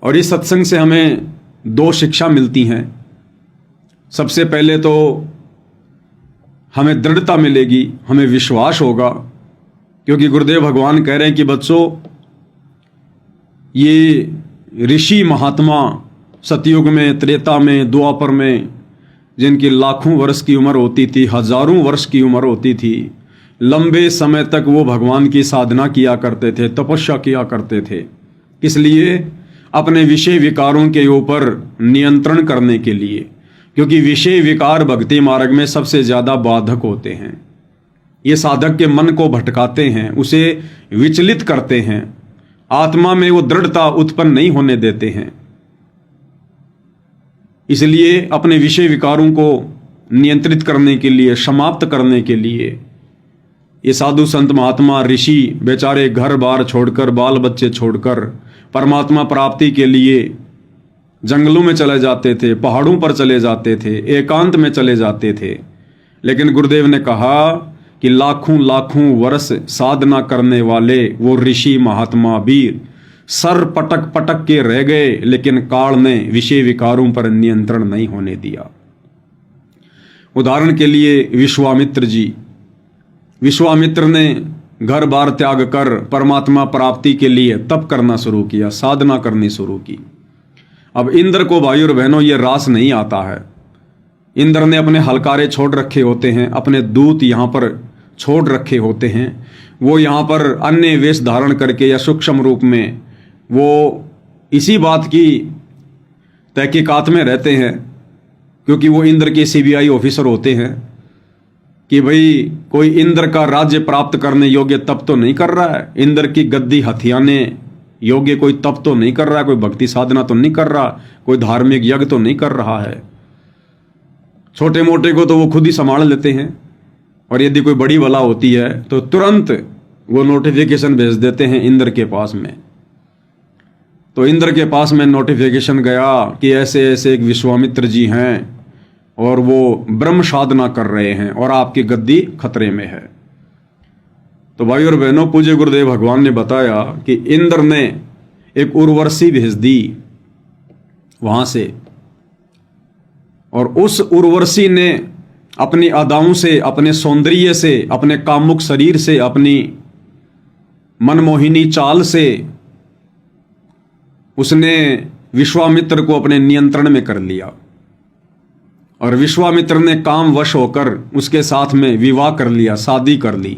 और इस सत्संग से हमें दो शिक्षा मिलती हैं। सबसे पहले तो हमें दृढ़ता मिलेगी, हमें विश्वास होगा, क्योंकि गुरुदेव भगवान कह रहे हैं कि बच्चों, ये ऋषि महात्मा सतयुग में, त्रेता में, द्वापर में, जिनकी लाखों वर्ष की उम्र होती थी, हजारों वर्ष की उम्र होती थी, लंबे समय तक वो भगवान की साधना किया करते थे, तपस्या किया करते थे। किस लिए? अपने विषय विकारों के ऊपर नियंत्रण करने के लिए, क्योंकि विषय विकार भक्ति मार्ग में सबसे ज़्यादा बाधक होते हैं। ये साधक के मन को भटकाते हैं, उसे विचलित करते हैं, आत्मा में वो दृढ़ता उत्पन्न नहीं होने देते हैं। इसलिए अपने विषय विकारों को नियंत्रित करने के लिए, समाप्त करने के लिए ये साधु संत महात्मा ऋषि बेचारे घर बार छोड़कर, बाल बच्चे छोड़कर परमात्मा प्राप्ति के लिए जंगलों में चले जाते थे, पहाड़ों पर चले जाते थे, एकांत में चले जाते थे। लेकिन गुरुदेव ने कहा कि लाखों लाखों वर्ष साधना करने वाले वो ऋषि महात्मा भी सर पटक पटक के रह गए, लेकिन काल ने विषय विकारों पर नियंत्रण नहीं होने दिया। उदाहरण के लिए विश्वामित्र ने घर बार त्याग कर परमात्मा प्राप्ति के लिए तप करना शुरू किया, साधना करनी शुरू की। अब इंद्र को भाई और बहनों ये रास नहीं आता है। इंद्र ने अपने हलकारे छोड़ रखे होते हैं, अपने दूत यहाँ पर छोड़ रखे होते हैं। वो यहाँ पर अन्य वेश धारण करके या सूक्ष्म रूप में वो इसी बात की तहकीकात में रहते हैं, क्योंकि वो इंद्र के सीबीआई ऑफिसर होते हैं, कि भाई कोई इंद्र का राज्य प्राप्त करने योग्य तप तो नहीं कर रहा है, इंद्र की गद्दी हथियाने योग्य कोई तप तो नहीं कर रहा है, कोई भक्ति साधना तो नहीं कर रहा, कोई धार्मिक यज्ञ तो नहीं कर रहा है। छोटे मोटे को तो वो खुद ही संभाल लेते हैं, और यदि कोई बड़ी बला होती है तो तुरंत वो नोटिफिकेशन भेज देते हैं इंद्र के पास में। तो इंद्र के पास में नोटिफिकेशन गया कि ऐसे ऐसे एक विश्वामित्र जी हैं और वो ब्रह्म साधना कर रहे हैं और आपकी गद्दी खतरे में है। तो भाई और बहनों, पूज्य गुरुदेव भगवान ने बताया कि इंद्र ने एक उर्वशी भेज दी वहां से, और उस उर्वशी ने अपनी अदाओं से, अपने सौंदर्य से, अपने कामुक शरीर से, अपनी मनमोहिनी चाल से उसने विश्वामित्र को अपने नियंत्रण में कर लिया, और विश्वामित्र ने काम वश होकर उसके साथ में विवाह कर लिया, शादी कर ली,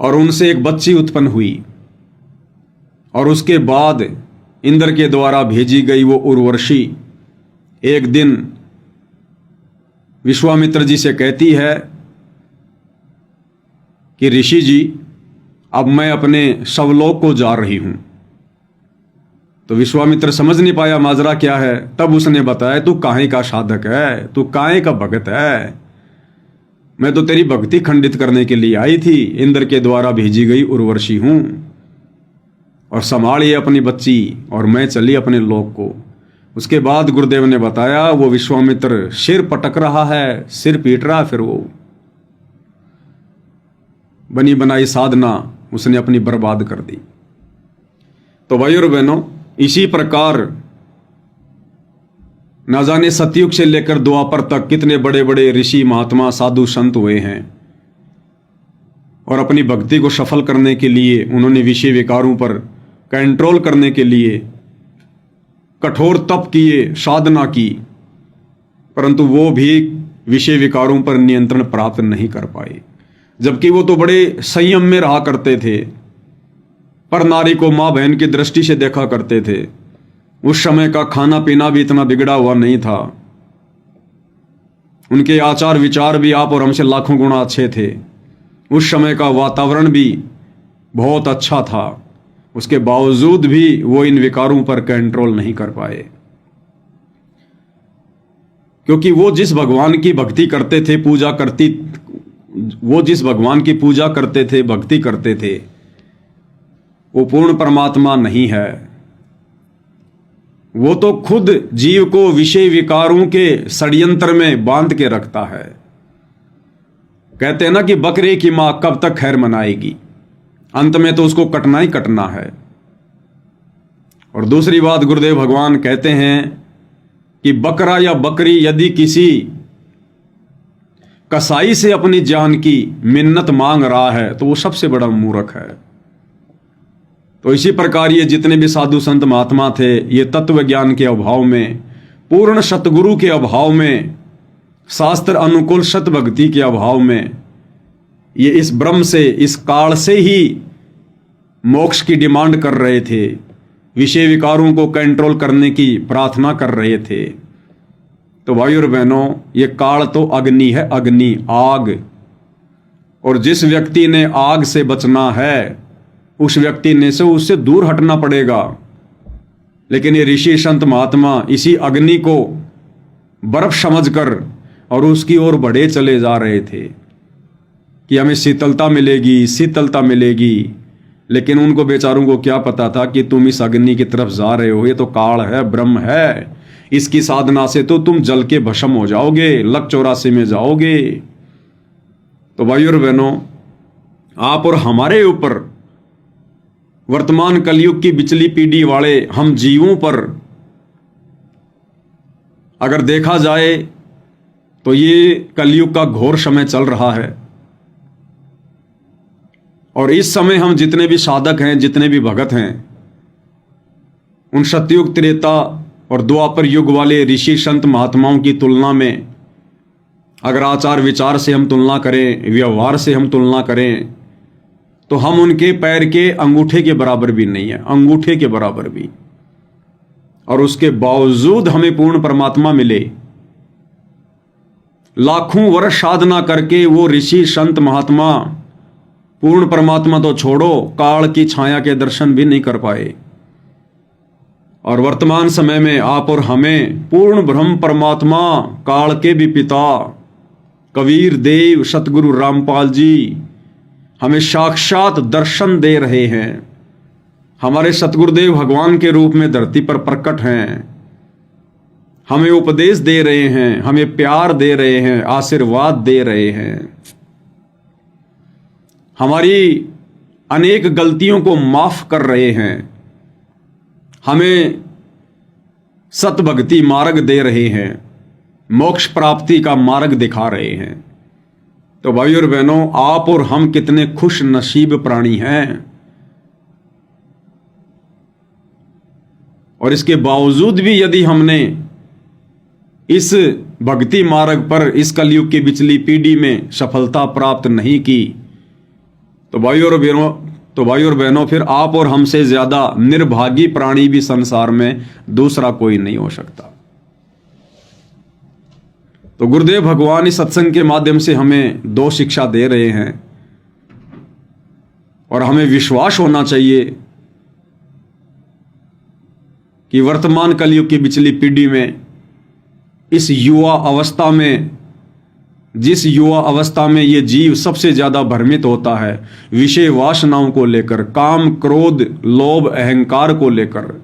और उनसे एक बच्ची उत्पन्न हुई। और उसके बाद इंद्र के द्वारा भेजी गई वो उर्वशी एक दिन विश्वामित्र जी से कहती है कि ऋषि जी, अब मैं अपने शवलोक को जा रही हूं। तो विश्वामित्र समझ नहीं पाया माजरा क्या है। तब उसने बताया, तू काहे का साधक है, तू काहे का भगत है, मैं तो तेरी भक्ति खंडित करने के लिए आई थी, इंद्र के द्वारा भेजी गई उर्वशी हूं, और संभालिए अपनी बच्ची, और मैं चली अपने लोक को। उसके बाद गुरुदेव ने बताया, वो विश्वामित्र सिर पटक रहा है, सिर पीट रहा है, फिर वो बनी बनाई साधना उसने अपनी बर्बाद कर दी। तो भाई और बहनों, इसी प्रकार न जाने सतयुग से लेकर द्वापर तक कितने बड़े बड़े ऋषि महात्मा साधु संत हुए हैं, और अपनी भक्ति को सफल करने के लिए उन्होंने विषय विकारों पर कंट्रोल करने के लिए कठोर तप किए, साधना की, परंतु वो भी विषय विकारों पर नियंत्रण प्राप्त नहीं कर पाए। जबकि वो तो बड़े संयम में रहा करते थे, पर नारी को माँ बहन की दृष्टि से देखा करते थे। उस समय का खाना पीना भी इतना बिगड़ा हुआ नहीं था, उनके आचार विचार भी आप और हमसे लाखों गुना अच्छे थे। उस समय का वातावरण भी बहुत अच्छा था, उसके बावजूद भी वो इन विकारों पर कंट्रोल नहीं कर पाए, क्योंकि वो जिस भगवान की भक्ति करते थे, वो जिस भगवान की पूजा करते थे, भक्ति करते थे, वो पूर्ण परमात्मा नहीं है। वो तो खुद जीव को विषय विकारों के षड्यंत्र में बांध के रखता है। कहते हैं ना कि बकरे की मां कब तक खैर मनाएगी, अंत में तो उसको कटना ही कटना है। और दूसरी बात गुरुदेव भगवान कहते हैं कि बकरा या बकरी यदि किसी कसाई से अपनी जान की मिन्नत मांग रहा है तो वो सबसे बड़ा मूर्ख है। तो इसी प्रकार ये जितने भी साधु संत महात्मा थे, ये तत्व ज्ञान के अभाव में, पूर्ण सतगुरु के अभाव में, शास्त्र अनुकूल सत भक्ति के अभाव में, ये इस ब्रह्म से, इस काल से ही मोक्ष की डिमांड कर रहे थे, विषय विकारों को कंट्रोल करने की प्रार्थना कर रहे थे। तो भाइयों और बहनों, ये काल तो अग्नि है, अग्नि, आग। और जिस व्यक्ति ने आग से बचना है उस व्यक्ति ने से उससे दूर हटना पड़ेगा। लेकिन ये ऋषि संत महात्मा इसी अग्नि को बर्फ समझकर और उसकी ओर बढ़े चले जा रहे थे कि हमें शीतलता मिलेगी, शीतलता मिलेगी। लेकिन उनको बेचारों को क्या पता था कि तुम इस अग्नि की तरफ जा रहे हो, ये तो काल है, ब्रह्म है, इसकी साधना से तो तुम जल के भस्म हो जाओगे, लक 84 में जाओगे। तो भाइयों और बहनों, आप और हमारे ऊपर, वर्तमान कलयुग की बिचली पीढ़ी वाले हम जीवों पर अगर देखा जाए तो ये कलयुग का घोर समय चल रहा है। और इस समय हम जितने भी साधक हैं, जितने भी भगत हैं, उन सतयुग, त्रेता और द्वापर युग वाले ऋषि संत महात्माओं की तुलना में अगर आचार विचार से हम तुलना करें, व्यवहार से हम तुलना करें, तो हम उनके पैर के अंगूठे के बराबर भी नहीं है, अंगूठे के बराबर भी। और उसके बावजूद हमें पूर्ण परमात्मा मिले। लाखों वर्ष साधना करके वो ऋषि संत महात्मा पूर्ण परमात्मा तो छोड़ो, काल की छाया के दर्शन भी नहीं कर पाए। और वर्तमान समय में आप और हमें पूर्ण ब्रह्म परमात्मा, काल के भी पिता कबीर देव सतगुरु रामपाल जी हमें साक्षात दर्शन दे रहे हैं। हमारे सतगुरुदेव भगवान के रूप में धरती पर प्रकट हैं, हमें उपदेश दे रहे हैं, हमें प्यार दे रहे हैं, आशीर्वाद दे रहे हैं, हमारी अनेक गलतियों को माफ कर रहे हैं, हमें सत भक्ति मार्ग दे रहे हैं, मोक्ष प्राप्ति का मार्ग दिखा रहे हैं। तो भाइयों और बहनों, आप और हम कितने खुश नसीब प्राणी हैं। और इसके बावजूद भी यदि हमने इस भक्ति मार्ग पर इस कलयुग की बिचली पीढ़ी में सफलता प्राप्त नहीं की, तो भाइयों और बहनों, फिर आप और हमसे ज्यादा निर्भागी प्राणी भी संसार में दूसरा कोई नहीं हो सकता। तो गुरुदेव भगवान इस सत्संग के माध्यम से हमें दो शिक्षा दे रहे हैं। और हमें विश्वास होना चाहिए कि वर्तमान कलयुग की बिचली पीढ़ी में, इस युवा अवस्था में, जिस युवा अवस्था में ये जीव सबसे ज्यादा भ्रमित होता है विषय वासनाओं को लेकर, काम, क्रोध, लोभ, अहंकार को लेकर,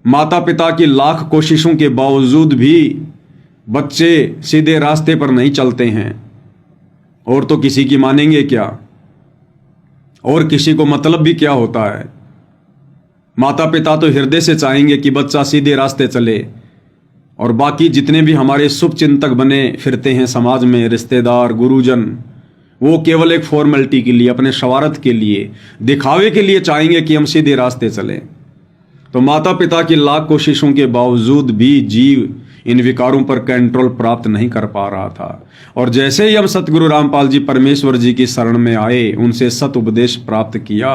माता पिता की लाख कोशिशों के बावजूद भी बच्चे सीधे रास्ते पर नहीं चलते हैं। और तो किसी की मानेंगे क्या, और किसी को मतलब भी क्या होता है। माता पिता तो हृदय से चाहेंगे कि बच्चा सीधे रास्ते चले, और बाकी जितने भी हमारे शुभ चिंतक बने फिरते हैं समाज में, रिश्तेदार, गुरुजन, वो केवल एक फॉर्मेलिटी के लिए, अपने स्वार्थ के लिए, दिखावे के लिए चाहेंगे कि हम सीधे रास्ते चलें। तो माता पिता की लाख कोशिशों के बावजूद भी जीव इन विकारों पर कंट्रोल प्राप्त नहीं कर पा रहा था। और जैसे ही हम सतगुरु रामपाल जी परमेश्वर जी की शरण में आए, उनसे सत उपदेश प्राप्त किया,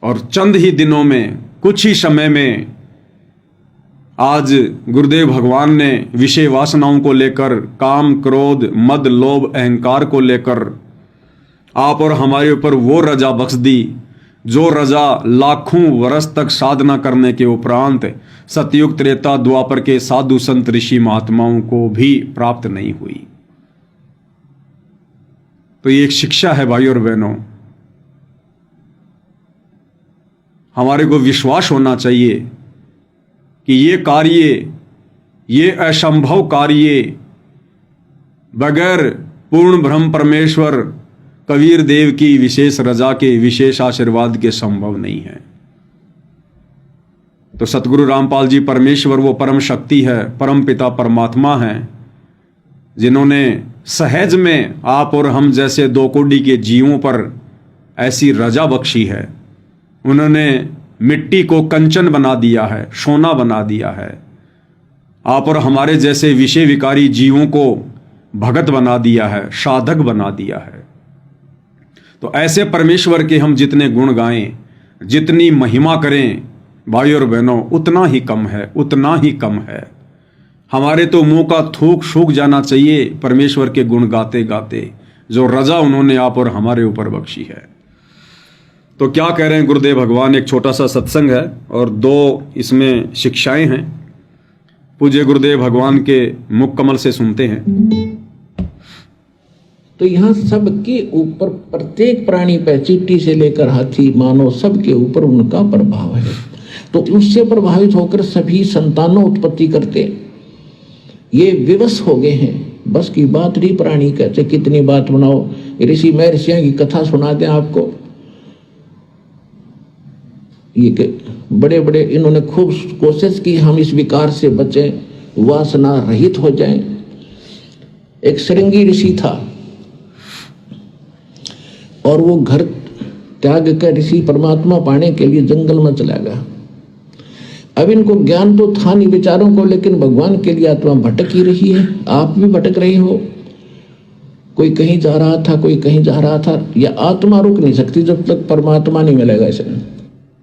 और चंद ही दिनों में, कुछ ही समय में आज गुरुदेव भगवान ने विषय वासनाओं को लेकर, काम, क्रोध, मद, लोभ, अहंकार को लेकर आप और हमारे ऊपर वो रजा बख्श दी जो रजा लाखों वर्ष तक साधना करने के उपरांत सतयुग, त्रेता, द्वापर के साधु संत ऋषि महात्माओं को भी प्राप्त नहीं हुई। तो ये एक शिक्षा है भाइयों और बहनों। हमारे को विश्वास होना चाहिए कि ये कार्य, ये असंभव कार्य बगैर पूर्ण ब्रह्म परमेश्वर कबीर देव की विशेष रजा के, विशेष आशीर्वाद के संभव नहीं है। तो सतगुरु रामपाल जी परमेश्वर वो परम शक्ति है, परम पिता परमात्मा हैं, जिन्होंने सहज में आप और हम जैसे दो कोटि के जीवों पर ऐसी रजा बख्शी है। उन्होंने मिट्टी को कंचन बना दिया है, सोना बना दिया है। आप और हमारे जैसे विषय विकारी जीवों को भगत बना दिया है, साधक बना दिया है। तो ऐसे परमेश्वर के हम जितने गुण गाएं, जितनी महिमा करें भाई और बहनों, उतना ही कम है, उतना ही कम है। हमारे तो मुंह का थूक सूख जाना चाहिए परमेश्वर के गुण गाते गाते, जो रजा उन्होंने आप और हमारे ऊपर बख्शी है। तो क्या कह रहे हैं गुरुदेव भगवान, एक छोटा सा सत्संग है और 2 इसमें शिक्षाएं हैं। पूज्य गुरुदेव भगवान के मुख कमल से सुनते हैं। तो यहाँ सबके ऊपर, प्रत्येक प्राणी पे, चींटी से लेकर हाथी, मानव, सबके ऊपर उनका प्रभाव है। तो उससे प्रभावित होकर सभी संतानों उत्पत्ति करते, ये विवश हो गए हैं। बस की बात नहीं, प्राणी कहते कितनी बात बनाओ, ऋषि महर्षियों की कथा सुना दें आपको। ये बड़े बड़े इन्होंने खूब कोशिश की हम इस विकार से बचें, वासना रहित हो जाएं। एक श्रृंगी ऋषि था और वो घर त्याग कर ऋषि परमात्मा पाने के लिए जंगल में चला गया। अब इनको ज्ञान तो था नहीं विचारों को, लेकिन भगवान के लिए आत्मा भटक ही रही है। आप भी भटक रहे हो, कोई कहीं जा रहा था, कोई कहीं जा रहा था। यह आत्मा रुक नहीं सकती जब तक परमात्मा नहीं मिलेगा इसे।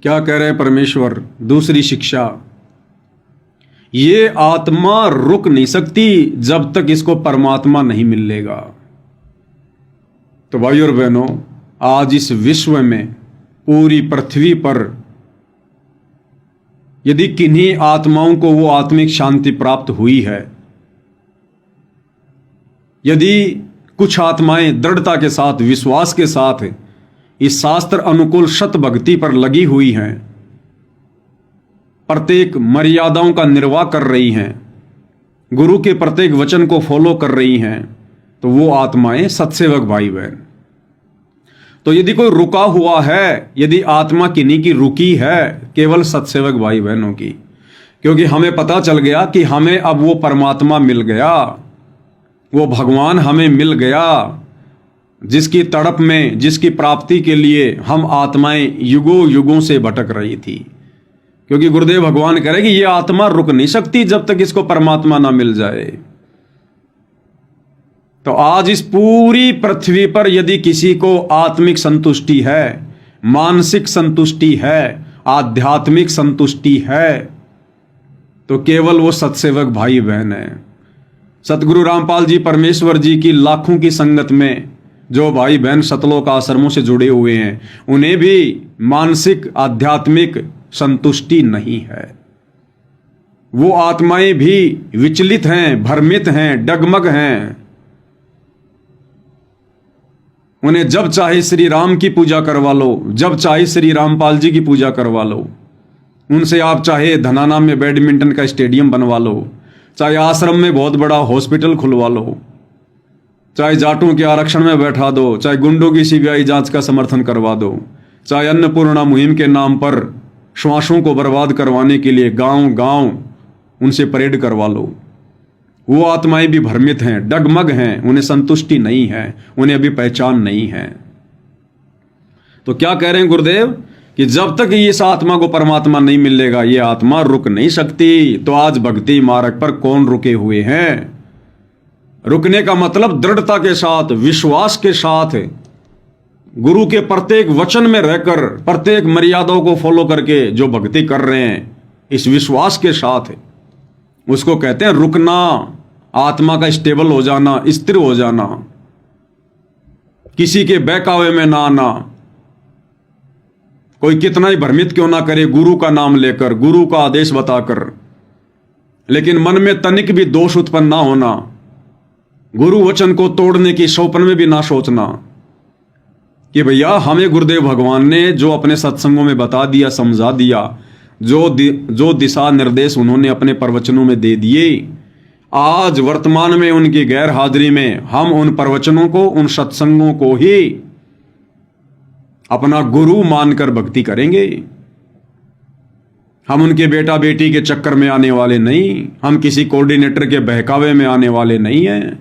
क्या कह रहे हैं परमेश्वर, दूसरी शिक्षा, ये आत्मा रुक नहीं सकती जब तक इसको परमात्मा नहीं मिलेगा। तो भाई और बहनों, आज इस विश्व में, पूरी पृथ्वी पर यदि किन्हीं आत्माओं को वो आत्मिक शांति प्राप्त हुई है, यदि कुछ आत्माएं दृढ़ता के साथ, विश्वास के साथ इस शास्त्र अनुकूल सत भक्ति पर लगी हुई हैं, प्रत्येक मर्यादाओं का निर्वाह कर रही हैं, गुरु के प्रत्येक वचन को फॉलो कर रही हैं, तो वो आत्माएं सत्सेवक भाई बहन। तो यदि कोई रुका हुआ है, यदि आत्मा किन्हीं की रुकी है, केवल सत्सेवक भाई बहनों की, क्योंकि हमें पता चल गया कि हमें अब वो परमात्मा मिल गया, वो भगवान हमें मिल गया, जिसकी तड़प में, जिसकी प्राप्ति के लिए हम आत्माएं युगों युगों से भटक रही थी। क्योंकि गुरुदेव भगवान कह रहे कि ये आत्मा रुक नहीं सकती जब तक इसको परमात्मा ना मिल जाए। तो आज इस पूरी पृथ्वी पर यदि किसी को आत्मिक संतुष्टि है, मानसिक संतुष्टि है, आध्यात्मिक संतुष्टि है, तो केवल वो सत्सेवक भाई बहन है। सतगुरु रामपाल जी परमेश्वर जी की लाखों की संगत में जो भाई बहन सतलोक आश्रमों से जुड़े हुए हैं, उन्हें भी मानसिक आध्यात्मिक संतुष्टि नहीं है। वो आत्माएं भी विचलित हैं, भ्रमित हैं, डगमग हैं। उन्हें जब चाहे श्री राम की पूजा करवा लो, जब चाहे श्री रामपाल जी की पूजा करवा लो, उनसे आप चाहे धनाना में बैडमिंटन का स्टेडियम बनवा लो, चाहे आश्रम में बहुत बड़ा हॉस्पिटल खुलवा लो, चाहे जाटों के आरक्षण में बैठा दो, चाहे गुंडों की सीबीआई जांच का समर्थन करवा दो, चाहे अन्नपूर्णा मुहिम के नाम पर श्वासों को बर्बाद करवाने के लिए गांव गांव उनसे परेड करवा लो। वो आत्माएं भी भ्रमित हैं, डगमग हैं, उन्हें संतुष्टि नहीं है, उन्हें अभी पहचान नहीं है। तो क्या कह रहे हैं गुरुदेव कि जब तक इस आत्मा को परमात्मा नहीं मिलेगा, ये आत्मा रुक नहीं सकती। तो आज भक्ति मार्ग पर कौन रुके हुए हैं? रुकने का मतलब दृढ़ता के साथ, विश्वास के साथ, गुरु के प्रत्येक वचन में रहकर, प्रत्येक मर्यादाओं को फॉलो करके जो भक्ति कर रहे हैं, इस विश्वास के साथ, उसको कहते हैं रुकना, आत्मा का स्टेबल हो जाना, स्थिर हो जाना, किसी के बहकावे में ना आना। कोई कितना ही भ्रमित क्यों ना करे गुरु का नाम लेकर, गुरु का आदेश बताकर, लेकिन मन में तनिक भी दोष उत्पन्न ना होना, गुरु वचन को तोड़ने की स्वप्न में भी ना सोचना कि भैया हमें गुरुदेव भगवान ने जो अपने सत्संगों में बता दिया, समझा दिया, जो दिशा निर्देश उन्होंने अपने प्रवचनों में दे दिए, आज वर्तमान में उनकी गैर हाजिरी में हम उन प्रवचनों को, उन सत्संगों को ही अपना गुरु मानकर भक्ति करेंगे। हम उनके बेटा बेटी के चक्कर में आने वाले नहीं, हम किसी कोऑर्डिनेटर के बहकावे में आने वाले नहीं हैं,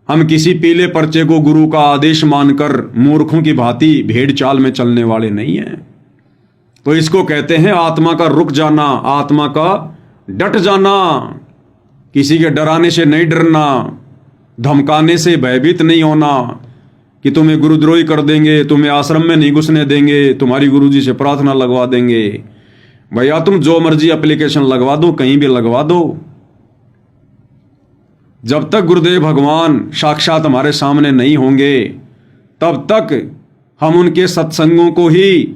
हम किसी पीले पर्चे को गुरु का आदेश मानकर मूर्खों की भांति भेड़ चाल में चलने वाले नहीं हैं। तो इसको कहते हैं आत्मा का रुक जाना, आत्मा का डट जाना। किसी के डराने से नहीं डरना, धमकाने से भयभीत नहीं होना कि तुम्हें गुरुद्रोही कर देंगे, तुम्हें आश्रम में नहीं घुसने देंगे, तुम्हारी गुरुजी से प्रार्थना लगवा देंगे। भैया तुम जो मर्जी एप्लीकेशन लगवा दो, कहीं भी लगवा दो, जब तक गुरुदेव भगवान साक्षात हमारे सामने नहीं होंगे तब तक हम उनके सत्संगों को ही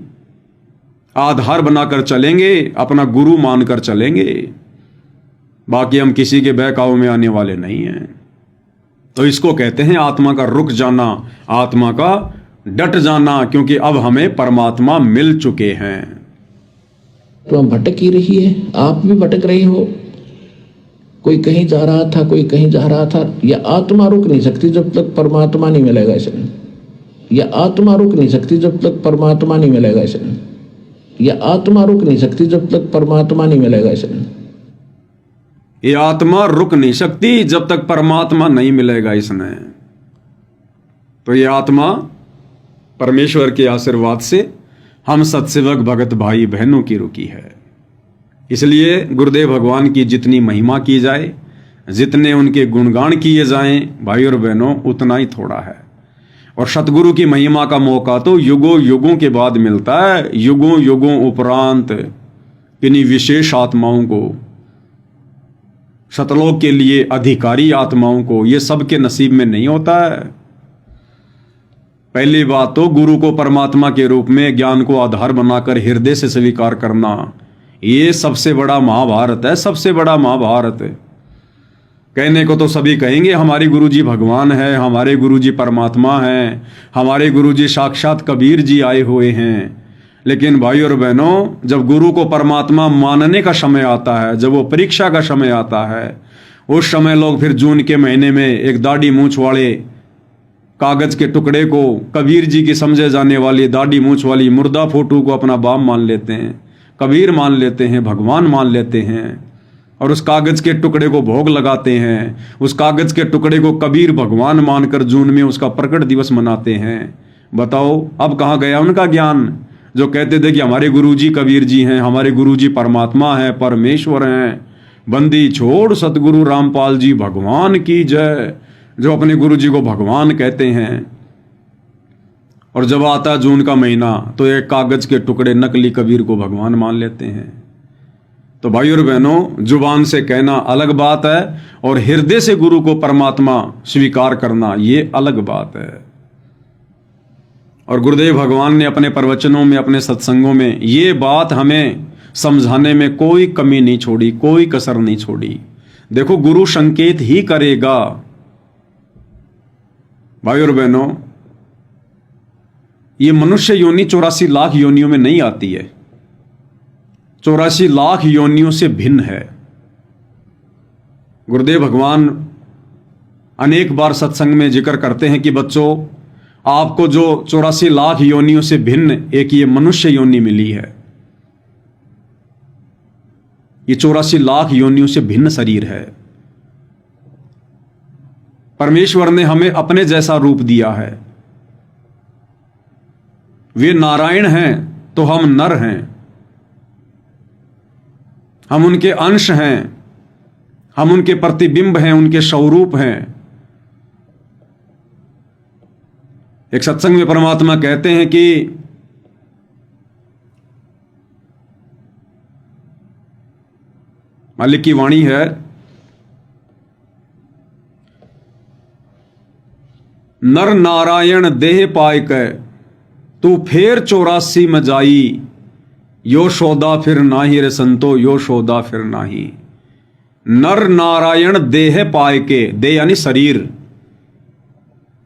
आधार बनाकर चलेंगे, अपना गुरु मानकर चलेंगे। बाकी हम किसी के बहकावे में आने वाले नहीं हैं। तो इसको कहते हैं आत्मा का रुक जाना, आत्मा का डट जाना, क्योंकि अब हमें परमात्मा मिल चुके हैं। तो हम भटक ही रही है, आप भी भटक रहे हो। कोई कहीं जा रहा था, कोई कहीं जा रहा था। यह आत्मा रुक नहीं सकती जब तक परमात्मा नहीं मिलेगा इसमें। यह आत्मा रुक नहीं सकती जब तक परमात्मा नहीं मिलेगा इसमें। यह आत्मा रुक नहीं सकती जब तक परमात्मा नहीं मिलेगा इसमें। ये आत्मा रुक नहीं सकती जब तक परमात्मा नहीं मिलेगा इसमें। तो ये आत्मा परमेश्वर के आशीर्वाद से हम सत्सेवक भगत भाई बहनों की रुकी है। इसलिए गुरुदेव भगवान की जितनी महिमा की जाए, जितने उनके गुणगान किए जाएं भाई और बहनों, उतना ही थोड़ा है। और सतगुरु की महिमा का मौका तो युगों युगों के बाद मिलता है। युगों युगों उपरांत किन्हीं विशेष आत्माओं को, सतलोक के लिए अधिकारी आत्माओं को, ये सबके नसीब में नहीं होता है। पहली बात तो गुरु को परमात्मा के रूप में ज्ञान को आधार बनाकर हृदय से स्वीकार करना, ये सबसे बड़ा महाभारत है, सबसे बड़ा महाभारत है। कहने को तो सभी कहेंगे हमारे गुरुजी भगवान है, हमारे गुरुजी परमात्मा हैं, हमारे गुरुजी साक्षात कबीर जी आए हुए हैं। लेकिन भाई और बहनों, जब गुरु को परमात्मा मानने का समय आता है, जब वो परीक्षा का समय आता है, उस समय लोग फिर जून के महीने में एक दाढ़ी मूंछ वाले कागज के टुकड़े को, कबीर जी की समझे जाने वाली दाढ़ी मूंछ वाली मुर्दा फोटो को अपना बाप मान लेते हैं, कबीर मान लेते हैं, भगवान मान लेते हैं, और उस कागज के टुकड़े को भोग लगाते हैं। उस कागज के टुकड़े को कबीर भगवान मानकर जून में उसका प्रकट दिवस मनाते हैं। बताओ अब कहाँ गया उनका ज्ञान, जो कहते थे कि हमारे गुरुजी कबीर जी हैं, हमारे गुरुजी परमात्मा हैं, परमेश्वर हैं। बंदी छोड़ सतगुरु रामपाल जी भगवान की जय, जो अपने गुरुजी को भगवान कहते हैं। और जब आता जून का महीना तो एक कागज के टुकड़े नकली कबीर को भगवान मान लेते हैं। तो भाई और बहनों, जुबान से कहना अलग बात है और हृदय से गुरु को परमात्मा स्वीकार करना ये अलग बात है। और गुरुदेव भगवान ने अपने प्रवचनों में, अपने सत्संगों में ये बात हमें समझाने में कोई कमी नहीं छोड़ी, कोई कसर नहीं छोड़ी। देखो, गुरु संकेत ही करेगा। भाई और बहनों, ये मनुष्य योनि 84 लाख योनियों में नहीं आती है, 84 लाख योनियों से भिन्न है। गुरुदेव भगवान अनेक बार सत्संग में जिक्र करते हैं कि बच्चों, आपको जो 84 लाख योनियों से भिन्न एक ये मनुष्य योनि मिली है, ये 84 लाख योनियों से भिन्न शरीर है। परमेश्वर ने हमें अपने जैसा रूप दिया है। वे नारायण हैं तो हम नर हैं, हम उनके अंश हैं, हम उनके प्रतिबिंब हैं, उनके स्वरूप हैं। एक सत्संग में परमात्मा कहते हैं कि मालिक की वाणी है, नर नारायण देह पाय कै तू फेर 84 में जाई, यो सौदा फिर नाही रे संतो, यो सौदा फिर नाही। नर नारायण देह पाय के, देह यानी शरीर,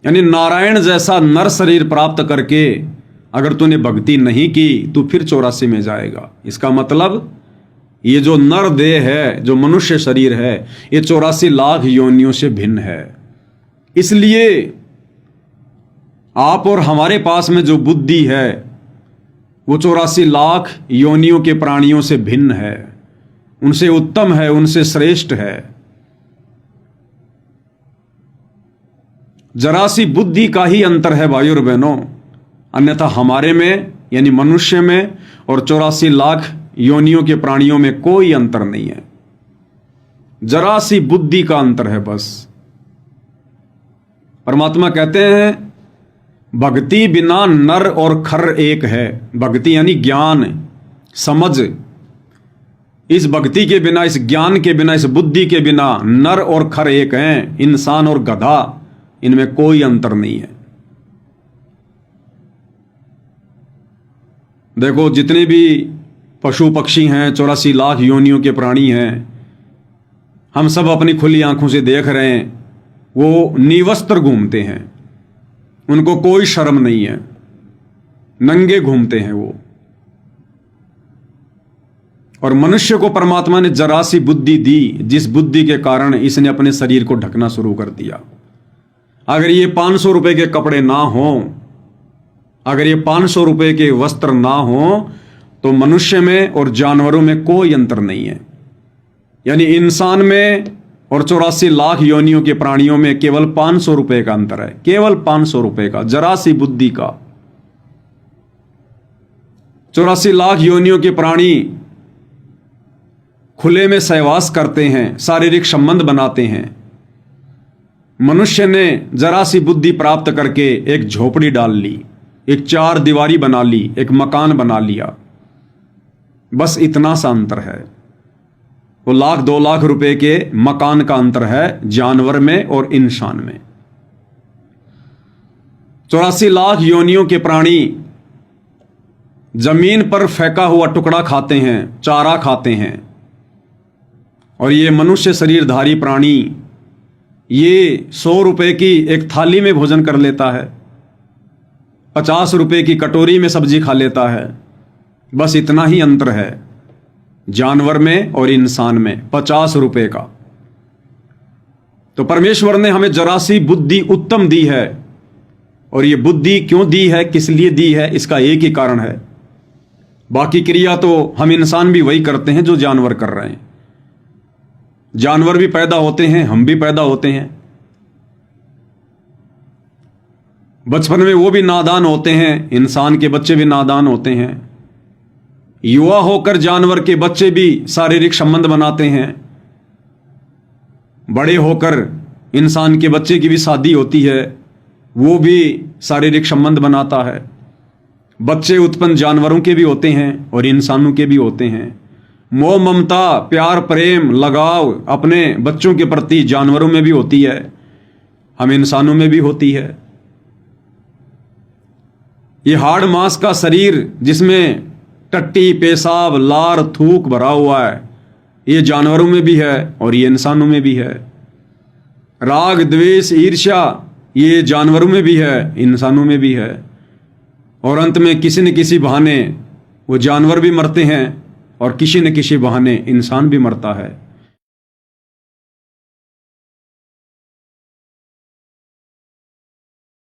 यानी नारायण जैसा नर शरीर प्राप्त करके अगर तूने भक्ति नहीं की तो फिर 84 में जाएगा। इसका मतलब ये जो नर देह है, जो मनुष्य शरीर है, ये 84 लाख योनियों से भिन्न है। इसलिए आप और हमारे पास में जो बुद्धि है वो 84 लाख योनियों के प्राणियों से भिन्न है, उनसे उत्तम है, उनसे श्रेष्ठ है। जरा सी बुद्धि का ही अंतर है भाइयों और बहनों, अन्यथा हमारे में यानी मनुष्य में और 84 लाख योनियों के प्राणियों में कोई अंतर नहीं है। जरा सी बुद्धि का अंतर है बस। परमात्मा कहते हैं भक्ति बिना नर और खर एक है। भक्ति यानी ज्ञान, समझ। इस भक्ति के बिना, इस ज्ञान के बिना, इस बुद्धि के बिना नर और खर एक हैं। इंसान और गधा, इनमें कोई अंतर नहीं है। देखो जितने भी पशु पक्षी हैं, 84 लाख योनियों के प्राणी हैं, हम सब अपनी खुली आंखों से देख रहे हैं, वो निवस्त्र घूमते हैं, उनको कोई शर्म नहीं है, नंगे घूमते हैं वो। और मनुष्य को परमात्मा ने जरा सी बुद्धि दी, जिस बुद्धि के कारण इसने अपने शरीर को ढकना शुरू कर दिया। अगर ये 500 रुपए के कपड़े ना हो, अगर ये 500 रुपए के वस्त्र ना हो, तो मनुष्य में और जानवरों में कोई अंतर नहीं है। यानी इंसान में और 84 लाख योनियों के प्राणियों में केवल 500 रुपए का अंतर है, केवल 500 रुपए का, जरा सी बुद्धि का। 84 लाख योनियों के प्राणी खुले में सहवास करते हैं, शारीरिक संबंध बनाते हैं। मनुष्य ने जरा सी बुद्धि प्राप्त करके एक झोपड़ी डाल ली, एक 4 दीवारी बना ली, एक मकान बना लिया। बस इतना सा अंतर है। वो 1-2 लाख रुपए के मकान का अंतर है जानवर में और इंसान में। 84 लाख योनियों के प्राणी जमीन पर फेंका हुआ टुकड़ा खाते हैं, चारा खाते हैं। और ये मनुष्य शरीरधारी प्राणी ये 100 रुपए की एक थाली में भोजन कर लेता है, 50 रुपए की कटोरी में सब्जी खा लेता है। बस इतना ही अंतर है जानवर में और इंसान में, 50 रुपए का। तो परमेश्वर ने हमें जरा सी बुद्धि उत्तम दी है। और ये बुद्धि क्यों दी है, किस लिए दी है, इसका एक ही कारण है। बाकी क्रिया तो हम इंसान भी वही करते हैं जो जानवर कर रहे हैं। जानवर भी पैदा होते हैं, हम भी पैदा होते हैं। बचपन में वो भी नादान होते हैं, इंसान के बच्चे भी नादान होते हैं। युवा होकर जानवर के बच्चे भी शारीरिक संबंध बनाते हैं। बड़े होकर इंसान के बच्चे की भी शादी होती है, वो भी शारीरिक संबंध बनाता है। बच्चे उत्पन्न जानवरों के भी होते हैं और इंसानों के भी होते हैं। मोह ममता, प्यार प्रेम लगाव अपने बच्चों के प्रति जानवरों में भी होती है, हम इंसानों में भी होती है। ये हाड़ मांस का शरीर जिसमें टट्टी पेशाब लार थूक भरा हुआ है, ये जानवरों में भी है और ये इंसानों में भी है। राग द्वेष ईर्ष्या ये जानवरों में भी है, इंसानों में भी है। और अंत में किसी न किसी बहाने वो जानवर भी मरते हैं और किसी न किसी बहाने इंसान भी मरता है।